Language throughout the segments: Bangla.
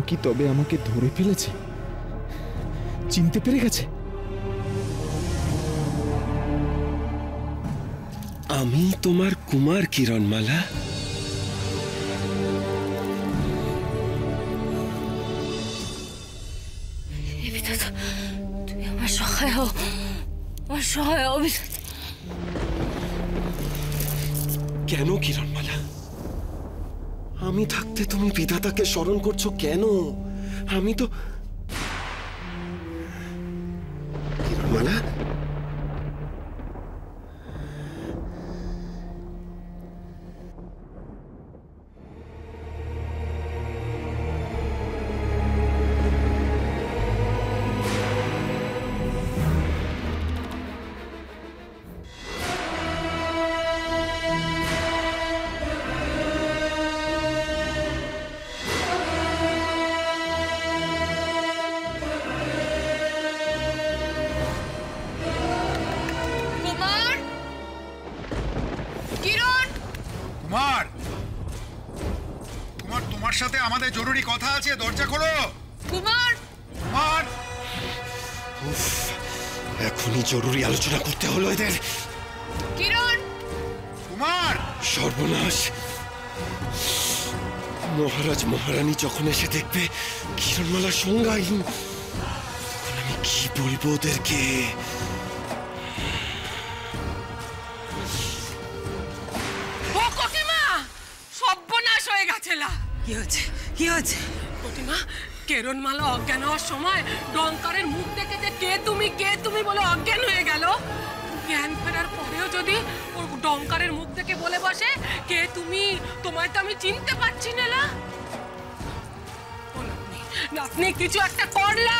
কি তবে আমাকে ধরে ফেলেছে, চিনতে পেরে গেছে? আমি তোমার কুমার কিরণমালা। তুমি আমার সহায় হও, আমার সহায় হও। কেন কিরণমালা? আমি থাকতে তুমি বিধাতাকে স্মরণ করছো কেন? আমি তো কিরণমালা, কুমার, কুমার তোমার সাথে আমাদের জরুরি কথা আছে, দরজা খোলো। কুমার, কুমার, এখনই জরুরি আলোচনা করতে হলো এদের। কিরণ, কুমার, সর্বনাশ! মহারাজ মহারানী যখন এসে দেখবে কিরণমালা সংজ্ঞাহীন, তখন আমি কি বলবো ওদেরকে? সর্বনাশ হয়ে গেছে। কি হয়েছে? কি হয়েছে? প্রতিমা, কিরণমালা অজ্ঞান হওয়ার সময় ডঙ্কারের মুখ দেখে যে কে তুমি বলে অজ্ঞান হয়ে গেল। জ্ঞান ফেরার পরেও যদি ওর ডঙ্কারের মুখ দেখে বলে বসে কে তুমি, তোমায় তো আমি চিনতে পারছি না। নাতনি কিছু একটা করলা।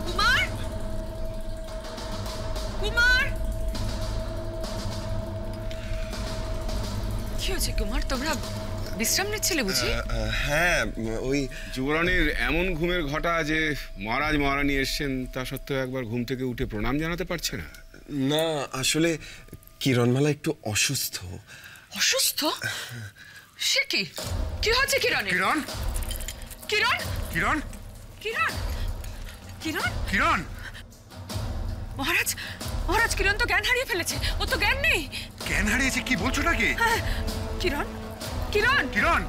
কুমার, কুমার, কি হয়েছে কুমার? তোমরা বিশ্রাম নিচ্ছিলে বুঝি? হ্যাঁ, ওই যুবরানীর এমন ঘুমের ঘটা যে মহারাজ মহারানী এসছেন তা সত্ত্বেও একবার ঘুম থেকে উঠে প্রণাম জানাতে পারছে না। না, আসলে কিরণমালা একটু অসুস্থ। অসুস্থ? সে কি? কি হচ্ছে কিরণ? কিরণ, কিরণ, কিরণ, কিরণ, কিরণ, কিরণ, মহারাজ, মহারাজ কিরণ তো জ্ঞান হারিয়ে ফেলেছে। ও তো জ্ঞান নেই। জ্ঞান হারিয়েছে? কি বলছো নাকি? কিরণ, কিরণ, কিরণ,